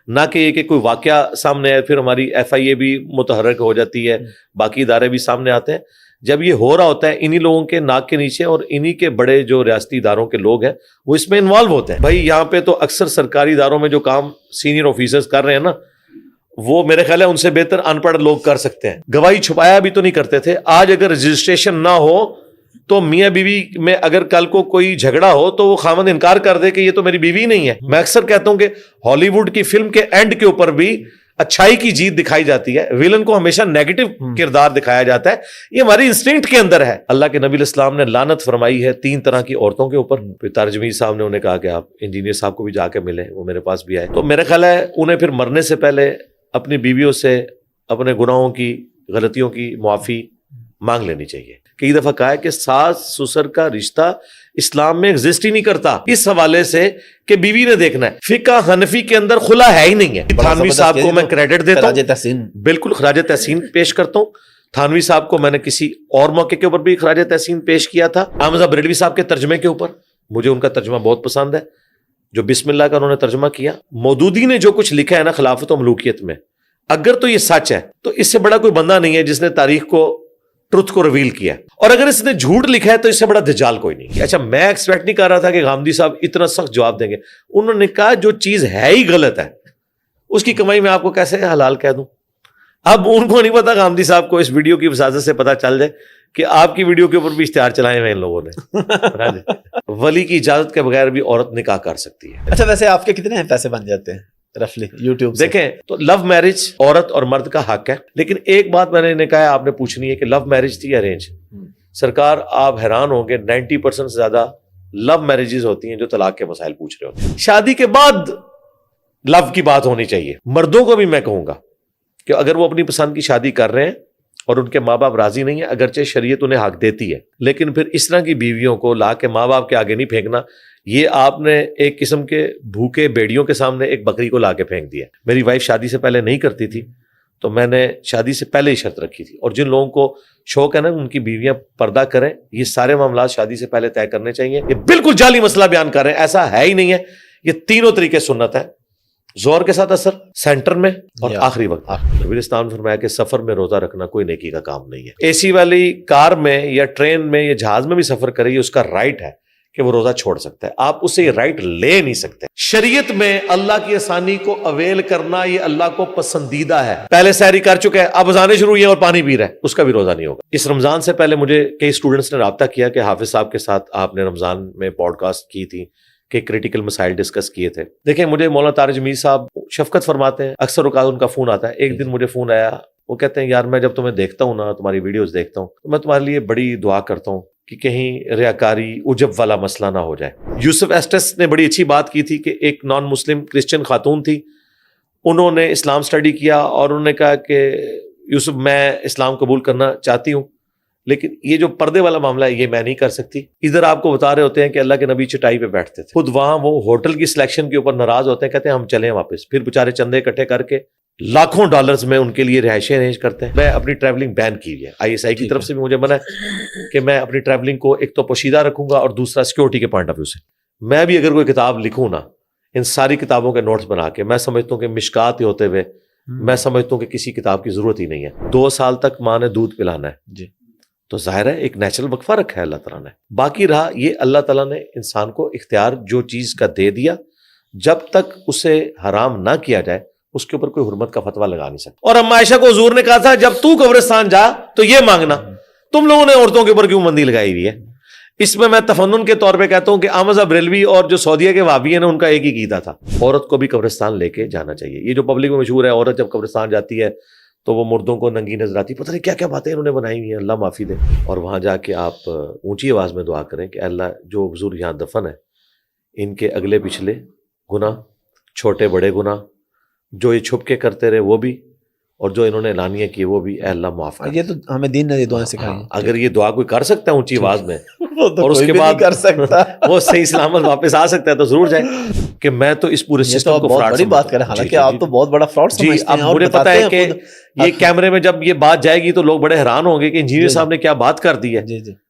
نہ کہ یہ کہ کوئی واقعہ سامنے ہے پھر ہماری FIA بھی متحرک ہو جاتی ہے, باقی ادارے بھی سامنے آتے ہیں. جب یہ ہو رہا ہوتا ہے انہی لوگوں کے ناک کے نیچے اور انہی کے بڑے جو ریاستی اداروں کے لوگ ہیں وہ اس میں انوالو ہوتے ہیں. بھائی یہاں پہ تو اکثر سرکاری اداروں میں جو کام سینئر آفیسرز کر رہے ہیں نا, وہ میرے خیال ہے ان سے بہتر ان پڑھ لوگ کر سکتے ہیں. گواہی چھپایا بھی تو نہیں کرتے تھے. آج اگر رجسٹریشن نہ ہو تو میاں بیوی میں اگر کل کو کوئی جھگڑا ہو تو وہ خاوند انکار کر دے کہ یہ تو میری بیوی نہیں ہے. میں اکثر کہتا ہوں کہ ہالی ووڈ کی فلم کے اینڈ کے اوپر بھی اچھائی کی جیت دکھائی جاتی ہے, ویلن کو ہمیشہ نیگیٹو کردار دکھایا جاتا ہے. یہ ہماری انسٹنکٹ کے اندر ہے. اللہ کے نبی علیہ السلام نے لعنت فرمائی ہے 3 طرح کی عورتوں کے اوپر. پھر ترجمانی صاحب نے انہیں کہا کہ آپ انجینئر صاحب کو بھی جا کے ملیں, وہ میرے پاس بھی آئے. تو میرا خیال ہے انہیں پھر مرنے سے پہلے اپنی بیویوں سے اپنے گناہوں کی غلطیوں کی معافی مانگ لینی چاہیے. کئی دفعہ کہا ہے کہ ساس سسر کا رشتہ اسلام میں ایگزسٹ ہی نہیں کرتا, اس حوالے سے کہ بیوی نے دیکھنا ہے. فقہ حنفی کے اندر خلا ہے ہی نہیں ہے. تھانوی صاحب کو میں کریڈٹ دیتا ہوں, بالکل خراج تحسین پیش کرتا ہوں. تھانوی صاحب کو میں نے کسی اور موقع کے اوپر بھی خراج تحسین پیش کیا تھا. احمد بریلوی صاحب کے ترجمے کے اوپر مجھے ان کا ترجمہ بہت پسند ہے, جو بسم اللہ کا انہوں نے ترجمہ کیا. مودودی نے جو کچھ لکھا ہے نا خلافت و ملوکیت میں, اگر تو یہ سچ ہے تو اس سے بڑا کوئی بندہ نہیں ہے جس نے تاریخ کو ٹروتھ کو ریویل کیا, اور اگر اس نے جھوٹ لکھا ہے تو اس سے بڑا دجال کوئی نہیں. اچھا میں ایکسپیکٹ نہیں کر رہا تھا کہ غامدی صاحب اتنا سخت جواب دیں گے. انہوں نے کہا جو چیز ہے ہی غلط ہے اس کی کمائی میں آپ کو کیسے حلال کہہ دوں. اب ان کو نہیں پتا, غامدی صاحب کو اس ویڈیو کی وساطت سے پتا چل جائے کہ آپ کی ویڈیو کے اوپر بھی اشتہار چلائے ہوئے ان لوگوں نے. ولی کی اجازت کے بغیر بھی عورت نکاح کر سکتی ہے. اچھا ویسے آپ کے کتنے پیسے بن جاتے ہیں رفلی یوٹیوب سے؟ دیکھیں تو لو میرج عورت اور مرد کا حق ہے, لیکن ایک بات میں نے کہا ہے آپ نے پوچھنی ہے کہ لو میرج تھی ارینج. سرکار آپ حیران ہوں گے 90% سے زیادہ لو میرجز ہوتی ہیں جو طلاق کے مسائل پوچھ رہے ہوتے ہیں. شادی کے بعد لو کی بات ہونی چاہیے. مردوں کو بھی میں کہوں گا کہ اگر وہ اپنی پسند کی شادی کر رہے ہیں اور ان کے ماں باپ راضی نہیں ہیں, اگرچہ شریعت انہیں حق دیتی ہے, لیکن پھر اس طرح کی بیویوں کو لا کے ماں باپ کے آگے نہیں پھینکنا. یہ آپ نے ایک قسم کے بھوکے بیڑیوں کے سامنے ایک بکری کو لا کے پھینک دیا. میری وائف شادی سے پہلے نہیں کرتی تھی تو میں نے شادی سے پہلے ہی شرط رکھی تھی, اور جن لوگوں کو شوق ہے نا ان کی بیویاں پردہ کریں, یہ سارے معاملات شادی سے پہلے طے کرنے چاہیے. یہ بالکل جعلی مسئلہ بیان کر رہے ہیں, ایسا ہے ہی نہیں ہے. یہ تینوں طریقے سنت ہے, زور کے ساتھ اثر, سینٹر میں اور آخری وقت. نبی اسلام نے فرمایا کہ سفر میں روزہ رکھنا کوئی نیکی کا کام نہیں ہے. اے سی والی کار میں یا ٹرین میں یا جہاز میں بھی سفر کرے, یہ اس کا رائٹ ہے کہ وہ روزہ چھوڑ سکتا ہے. آپ اسے یہ رائٹ لے نہیں سکتے. شریعت میں اللہ کی آسانی کو اویل کرنا یہ اللہ کو پسندیدہ ہے. پہلے سحری کر چکے ہیں, اب اذانیں شروع ہوئی ہیں اور پانی پی رہا ہے, اس کا بھی روزہ نہیں ہوگا. اس رمضان سے پہلے مجھے کئی اسٹوڈنٹس نے رابطہ کیا کہ حافظ صاحب کے ساتھ آپ نے رمضان میں پوڈ کاسٹ کی تھی کہ کریٹیکل مسائل ڈسکس کیے تھے. دیکھیں مجھے مولانا طارق جمیل صاحب شفقت فرماتے ہیں, اکثر اوقات ان کا فون آتا ہے. ایک دن مجھے فون آیا, وہ کہتے ہیں یار میں جب تمہیں دیکھتا ہوں نا, تمہاری ویڈیوز دیکھتا ہوں, تو میں تمہارے لیے بڑی دعا کرتا ہوں کہ کہیں ریاکاری عجب والا مسئلہ نہ ہو جائے. یوسف ایسٹس نے بڑی اچھی بات کی تھی کہ ایک نان مسلم کرسچن خاتون تھی, انہوں نے اسلام سٹڈی کیا اور انہوں نے کہا کہ یوسف میں اسلام قبول کرنا چاہتی ہوں, لیکن یہ جو پردے والا معاملہ ہے یہ میں نہیں کر سکتی. ادھر آپ کو بتا رہے ہوتے ہیں کہ اللہ کے نبی چٹائی پہ بیٹھتے تھے, خود وہاں وہ ہوٹل کی سلیکشن کے اوپر ناراض ہوتے ہیں, کہتے ہیں ہم چلیں واپس. پھر بیچارے چندے اکٹھے کر کے لاکھوں ڈالرز میں ان کے لیے رہائشیں ارینج کرتے ہیں. میں اپنی ٹریولنگ بین کی ہے, ISI کی طرف سے بھی مجھے منع ہے کہ میں اپنی ٹریولنگ کو ایک تو پوشیدہ رکھوں گا اور دوسرا سیکورٹی کے پوائنٹ آف ویو سے. میں بھی اگر کوئی کتاب لکھوں نا, ان ساری کتابوں کے نوٹس بنا کے, میں سمجھتا ہوں کہ مشکات ہی ہوتے ہوئے میں سمجھتا ہوں کہ کسی کتاب کی ضرورت ہی نہیں ہے. 2 سال تک ماں نے دودھ پلانا ہے جی, تو ظاہر ہے ایک نیچرل وقفہ رکھا ہے اللہ تعالیٰ نے. باقی رہا یہ اللہ تعالیٰ نے انسان کو اختیار جو چیز کا دے دیا, جب تک اسے حرام نہ کیا جائے اس کے اوپر کوئی حرمت کا فتویٰ لگا نہیں سکتا. اور اما عائشہ کو حضور نے کہا تھا جب تو قبرستان جا تو یہ مانگنا. تم لوگوں نے عورتوں کے اوپر کیوں مندی لگائی ہوئی ہے؟ اس میں تفنن کے طور پہ کہتا ہوں کہ احمد بریلوی اور جو سعودیہ کے وہابی ہیں نا, ان کا ایک ہی عقیدہ تھا, عورت کو بھی قبرستان لے کے جانا چاہیے. یہ جو پبلک میں مشہور ہے, عورت جب قبرستان جاتی ہے تو وہ مردوں کو ننگی نظر آتی, پتہ نہیں کیا کیا باتیں انہوں نے بنائی ہوئی ہیں, اللہ معافی دے. اور وہاں جا کے آپ اونچی آواز میں دعا کریں کہ اللہ جو بزرگ یہاں دفن ہے ان کے اگلے پچھلے گناہ, چھوٹے بڑے گناہ, جو یہ چھپ کے کرتے رہے وہ بھی, اور جو انہوں نے اعلانیہ کی وہ بھی, اے اللہ معاف کر. یہ تو ہمیں دین نے یہ دعائیں سکھائی ہیں. اگر یہ دعا کوئی کر سکتا ہے اونچی آواز میں اور اس کے بعد کر سکتا وہ صحیح سلامت واپس آ سکتا ہے تو ضرور جائے. کہ میں تو اس پورے سسٹم کو بہت بڑی بات کر رہے ہیں, حالانکہ آپ تو بہت بڑا فراڈ سمجھتے ہیں. مجھے پتا ہے کہ یہ کیمرے میں جب یہ بات جائے گی تو لوگ بڑے حیران ہوں گے کہ انجینئر صاحب نے کیا بات کر دی ہے,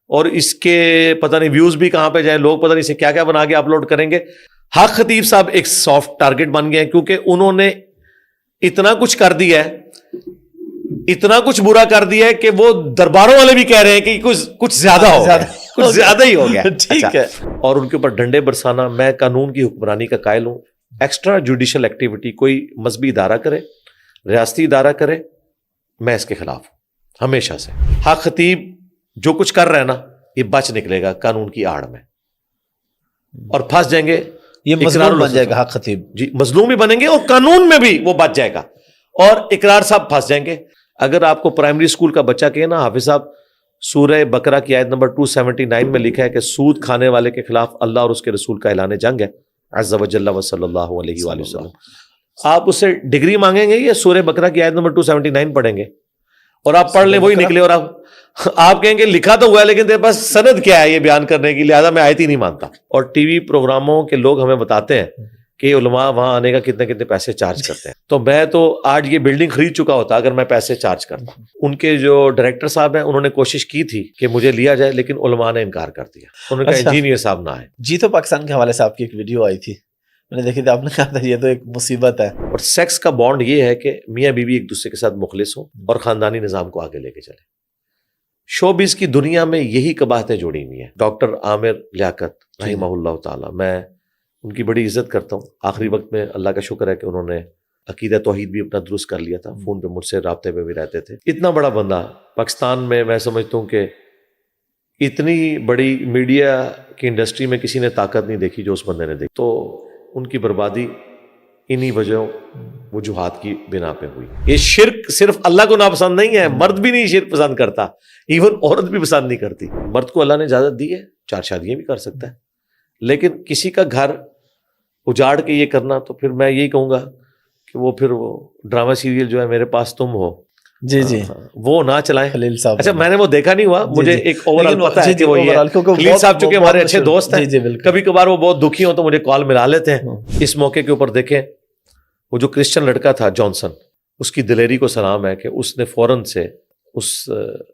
اور اس کے پتہ نہیں ویوز بھی کہاں پہ جائیں, لوگ پتہ نہیں سے کیا کیا بنا کے اپلوڈ کریں گے. حق خطیب صاحب ایک سافٹ ٹارگٹ بن گئے ہیں کیونکہ انہوں نے اتنا کچھ کر دیا ہے, اتنا کچھ برا کر دیا ہے کہ وہ درباروں والے بھی کہہ رہے ہیں کہ کچھ زیادہ ہو گیا, کچھ زیادہ ہی ہو گیا. ٹھیک ہے. اور ان کے اوپر ڈنڈے برسانا, میں قانون کی حکمرانی کا قائل ہوں. ایکسٹرا جوڈیشل ایکٹیویٹی کوئی مذہبی ادارہ کرے, ریاستی ادارہ کرے, میں اس کے خلاف ہوں ہمیشہ سے. حق خطیب جو کچھ کر رہے ہیں نا, یہ بچ نکلے گا قانون کی آڑ میں اور پھنس جائیں گے. یہ مظلوم بن جائے گا حق خطیب. جی, مظلوم بھی بنیں گے اور قانون میں بھی وہ بچ جائے گا, اور اقرار صاحب پھنس جائیں گے. اگر آپ کو پرائمری اسکول کا بچہ کہے نا, حافظ صاحب سورہ بقرہ کی آیت نمبر 279 میں لکھا ہے کہ سود کھانے والے کے خلاف اللہ اور اس کے رسول کا اعلان جنگ ہے عز وجل و صلی اللہ علیہ وآلہ وسلم. آپ اس سے ڈگری مانگیں گے یا سورہ بقرہ کی آیت نمبر 279 پڑھیں گے, اور آپ پڑھ لیں وہی نکلے, اور آپ کہیں گے لکھا تو ہوا ہے لیکن تیرے پاس سند کیا ہے یہ بیان کرنے کی, لہذا میں آیت ہی نہیں مانتا. اور ٹی وی پروگراموں کے لوگ ہمیں بتاتے ہیں کہ علماء وہاں آنے کا کتنے پیسے چارج کرتے ہیں. تو میں تو آج یہ بلڈنگ خرید چکا ہوتا اگر میں پیسے چارج کرتا. ان کے جو ڈائریکٹر صاحب ہیں انہوں نے کوشش کی تھی کہ مجھے لیا جائے, لیکن علماء نے انکار کر دیا. انہوں نے کہا انجینئر صاحب نہ آئے. جی تو پاکستان کے حوالے سے آپ کی ایک ویڈیو آئی تھی, میں نے دیکھی تھی, آپ نے کہا تھا یہ تو ایک مصیبت ہے. اور سیکس کا بانڈ یہ ہے کہ میاں بیوی ایک دوسرے کے ساتھ مخلص ہوں اور خاندانی نظام کو آگے لے کے چلے. شوبز کی دنیا میں یہی قباحتیں جوڑی ہوئی ہیں. ڈاکٹر عامر لیاقت رحمہ اللہ تعالی, میں ان کی بڑی عزت کرتا ہوں. آخری وقت میں اللہ کا شکر ہے کہ انہوں نے عقیدہ توحید بھی اپنا درست کر لیا تھا, فون پہ مجھ سے رابطے میں بھی رہتے تھے. اتنا بڑا بندہ پاکستان میں سمجھتا ہوں کہ اتنی بڑی میڈیا کی انڈسٹری میں کسی نے طاقت نہیں دیکھی جو اس بندے نے دیکھی. تو ان کی بربادی انہی وجہوں وجوہات کی بنا پہ ہوئی. یہ شرک صرف اللہ کو ناپسند نہیں ہے, مرد بھی نہیں شرک پسند کرتا, ایون عورت بھی پسند نہیں کرتی. مرد کو اللہ نے اجازت دی ہے 4 شادیاں بھی کر سکتا ہے, لیکن کسی کا گھر اجاڑ کے یہ کرنا, تو پھر میں یہی کہوں گا کہ وہ پھر وہ ڈرامہ سیریل جو ہے میرے پاس تم ہو, جی جی وہ نہ چلائیں. خلیل صاحب, اچھا میں نے وہ دیکھا نہیں ہوا, مجھے ایک اوور آل پتا ہے کہ وہ یہ خلیل صاحب چونکہ ہمارے اچھے دوست ہیں, کبھی کبھار وہ بہت دکھی ہوں تو مجھے کال ملا لیتے ہیں. اس موقع کے اوپر دیکھیں وہ جو کرسچن لڑکا تھا جانسن, اس کی دلیری کو سلام ہے کہ اس نے فوراً سے اس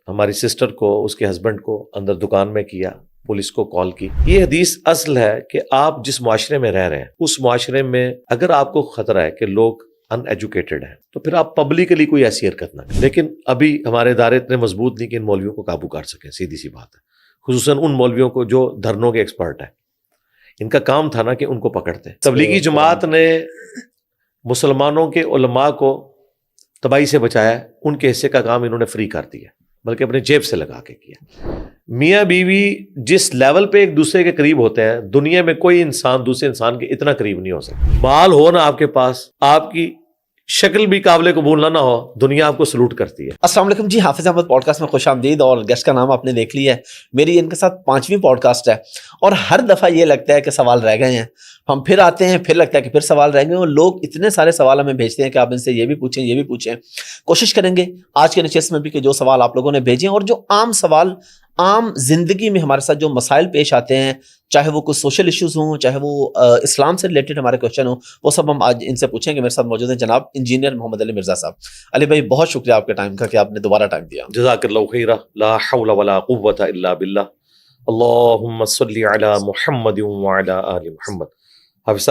ہماری سسٹر کو, اس کے ہسبینڈ کو اندر دکان میں کیا, پولیس کو کال کی. یہ حدیث اصل ہے کہ آپ جس معاشرے میں رہ رہے ہیں اس معاشرے میں اگر آپ کو خطرہ ہے کہ لوگ ان ایجوکیٹڈ ہیں تو پھر آپ پبلکلی کوئی ایسی حرکت نہ کریں. لیکن ابھی ہمارے ادارے اتنے مضبوط نہیں کہ ان مولویوں کو قابو کر سکیں, سیدھی سی بات ہے. خصوصاً ان مولویوں کو جو دھرنوں کے ایکسپرٹ ہیں, ان کا کام تھا نا کہ ان کو پکڑتے. تبلیغی جماعت نے مسلمانوں کے علماء کو تباہی سے بچایا, ان کے حصے کا کام انہوں نے فری کر دیا, بلکہ اپنے جیب سے لگا کے کیا. میاں بیوی جس لیول پہ ایک دوسرے کے قریب ہوتے ہیں, دنیا میں کوئی انسان دوسرے انسان کے اتنا قریب نہیں ہو سکتا. مال ہو نا آپ کے پاس, آپ کی شکل بھی قابل قبول نہ ہو, دنیا آپ کو سلوٹ کرتی ہے. السلام علیکم جی, حافظ احمد پوڈ کاسٹ میں خوش آمدید. اور گیسٹ کا نام آپ نے دیکھ لیا ہے, میری ان کے ساتھ 5ویں پوڈ کاسٹ ہے, اور ہر دفعہ یہ لگتا ہے کہ سوال رہ گئے ہیں, ہم پھر آتے ہیں, پھر لگتا ہے کہ پھر سوال رہ گئے ہیں, اور لوگ اتنے سارے سوال ہمیں بھیجتے ہیں کہ آپ ان سے یہ بھی پوچھیں یہ بھی پوچھیں. کوشش کریں گے آج کے نشست میں بھی کہ جو سوال آپ لوگوں نے بھیجے ہیں, اور جو عام سوال عام زندگی میں ہمارے ساتھ جو مسائل پیش آتے ہیں, چاہے وہ کچھ سوشل ایشوز ہوں, چاہے وہ اسلام سے ریلیٹڈ ہمارے کوشچن ہوں, وہ سب ہم آج ان سے پوچھیں گے. میرے ساتھ موجود ہیں جناب انجینئر محمد علی مرزا صاحب. علی بھائی بہت شکریہ آپ کے ٹائم کا کہ آپ نے دوبارہ ٹائم دیا. جزاک اللہ خیرہ. لا حول ولا قوة الا باللہ. اللہم صلی علی محمد وعلی آل محمد. حافظ